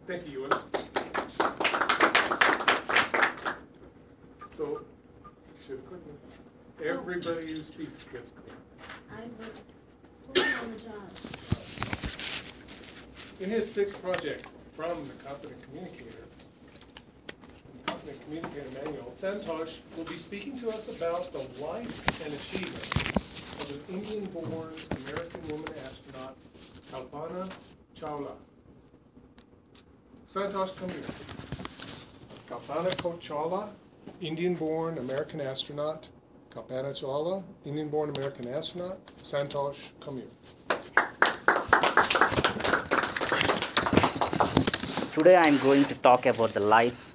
Thank you, Ewan. So, everybody who speaks gets clear. I was slow on the job. In his sixth project from the Communicator, Manual, Santosh will be speaking to us about the life and achievements of an Indian-born American woman astronaut, Kalpana Chawla. Santosh, come here. Kalpana Chawla, Indian-born American astronaut. Kalpana Chawla, Indian-born American astronaut. Santosh, come here. Today I am going to talk about the life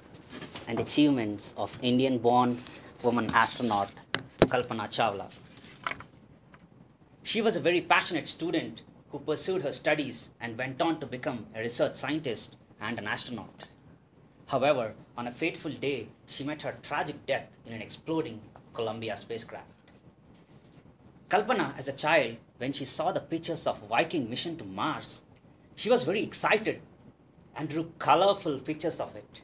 and achievements of Indian-born woman astronaut Kalpana Chawla. She was a very passionate student who pursued her studies and went on to become a research scientist and an astronaut. However, on a fateful day, she met her tragic death in an exploding Columbia spacecraft. Kalpana, as a child, when she saw the pictures of Viking mission to Mars, she was very excited and drew colorful pictures of it.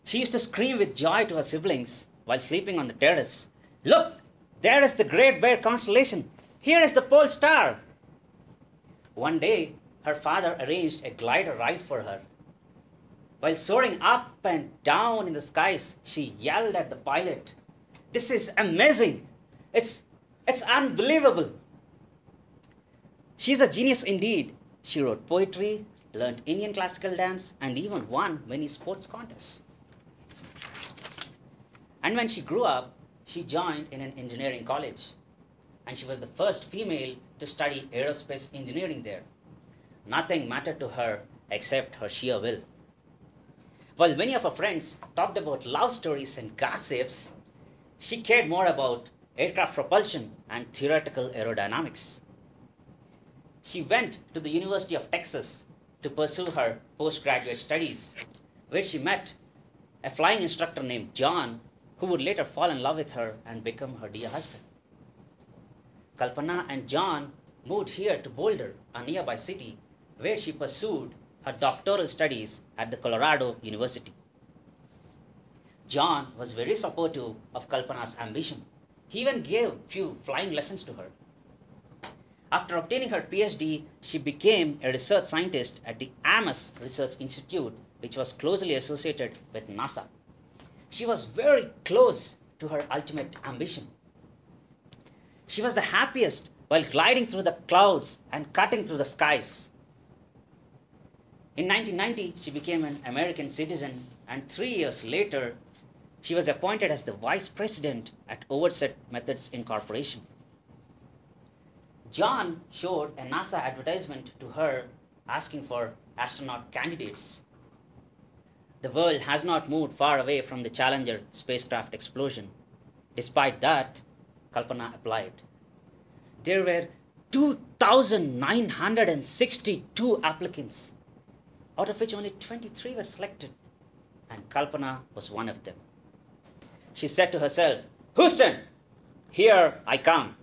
She used to scream with joy to her siblings while sleeping on the terrace, "Look, there is the Great Bear constellation. Here is the pole star." One day, her father arranged a glider ride for her. While soaring up and down in the skies, she yelled at the pilot, "This is amazing. It's unbelievable." She's a genius indeed. She wrote poetry, learned Indian classical dance, and even won many sports contests. And when she grew up, she joined in an engineering college. And she was the first female to study aerospace engineering there. Nothing mattered to her except her sheer will. While many of her friends talked about love stories and gossips, she cared more about aircraft propulsion and theoretical aerodynamics. She went to the University of Texas to pursue her postgraduate studies, where she met a flying instructor named John, who would later fall in love with her and become her dear husband. Kalpana and John moved here to Boulder, a nearby city, where she pursued her doctoral studies at the Colorado University. John was very supportive of Kalpana's ambition. He even gave few flying lessons to her. After obtaining her PhD, she became a research scientist at the Ames Research Institute, which was closely associated with NASA. She was very close to her ultimate ambition. She was the happiest while gliding through the clouds and cutting through the skies. In 1990, she became an American citizen, and 3 years later, she was appointed as the vice president at Oversight Methods Incorporation. John showed a NASA advertisement to her asking for astronaut candidates. The world has not moved far away from the Challenger spacecraft explosion. Despite that, Kalpana applied. There were 2,962 applicants, out of which only 23 were selected, and Kalpana was one of them. She said to herself, "Houston, here I come."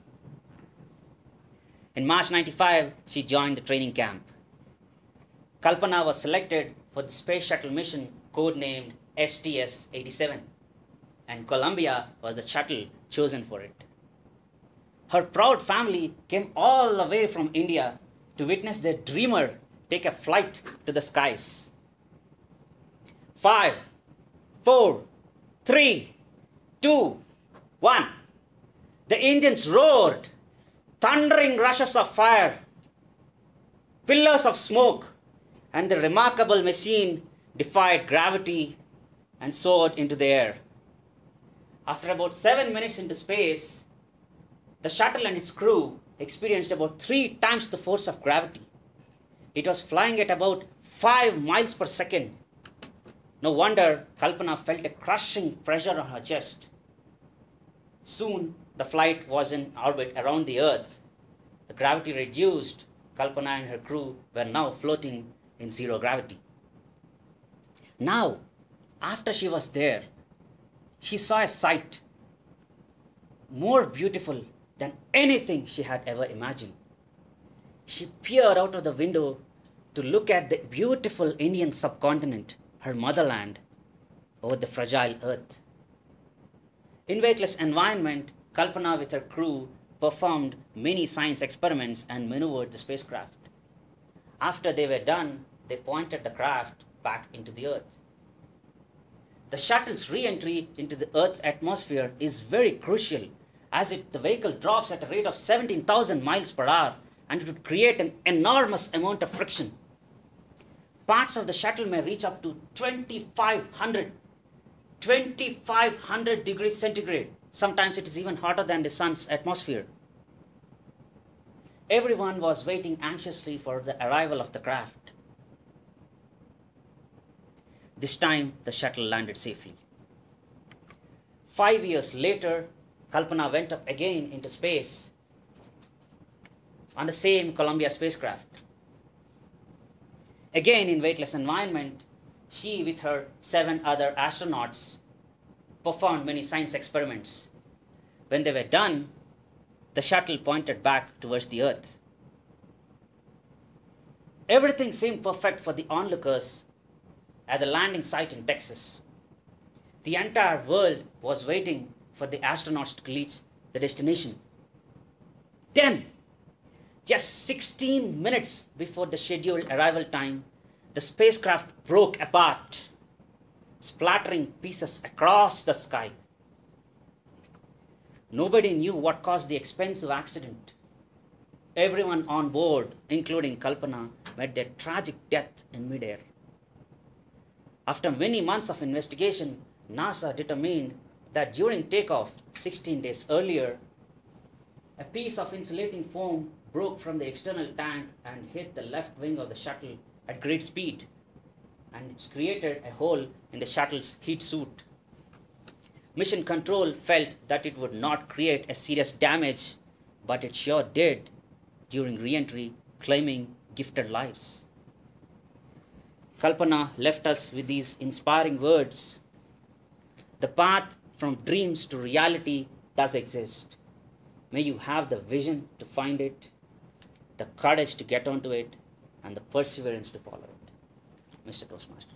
In March 1995, she joined the training camp. Kalpana was selected for the space shuttle mission codenamed STS-87, and Columbia was the shuttle chosen for it. Her proud family came all the way from India to witness their dreamer take a flight to the skies. 5, 4, 3, 2, 1. The engines roared, thundering rushes of fire, pillars of smoke, and the remarkable machine defied gravity and soared into the air. After about 7 minutes into space, the shuttle and its crew experienced about 3 times the force of gravity. It was flying at about 5 miles per second. No wonder Kalpana felt a crushing pressure on her chest. Soon, the flight was in orbit around the Earth. The gravity reduced. Kalpana and her crew were now floating in zero gravity. Now, after she was there, she saw a sight more beautiful than anything she had ever imagined. She peered out of the window to look at the beautiful Indian subcontinent, her motherland, over the fragile earth. In weightless environment, Kalpana with her crew performed many science experiments and maneuvered the spacecraft. After they were done, they pointed the craft back into the earth. The shuttle's re-entry into the Earth's atmosphere is very crucial, as the vehicle drops at a rate of 17,000 miles per hour, and it would create an enormous amount of friction. Parts of the shuttle may reach up to 2,500 degrees centigrade. Sometimes it is even hotter than the sun's atmosphere. Everyone was waiting anxiously for the arrival of the craft. This time, the shuttle landed safely. 5 years later, Kalpana went up again into space on the same Columbia spacecraft. Again in weightless environment, she with her 7 other astronauts performed many science experiments. When they were done, the shuttle pointed back towards the Earth. Everything seemed perfect for the onlookers at the landing site in Texas. The entire world was waiting for the astronauts to reach the destination. Then, just 16 minutes before the scheduled arrival time, the spacecraft broke apart, splattering pieces across the sky. Nobody knew what caused the expensive accident. Everyone on board, including Kalpana, met their tragic death in midair. After many months of investigation, NASA determined that during takeoff 16 days earlier, a piece of insulating foam broke from the external tank and hit the left wing of the shuttle at great speed, and it created a hole in the shuttle's heat suit. Mission Control felt that it would not create a serious damage, but it sure did during re-entry, claiming gifted lives. Kalpana left us with these inspiring words. The path from dreams to reality does exist. May you have the vision to find it, the courage to get onto it, and the perseverance to follow it. Mr. Toastmaster.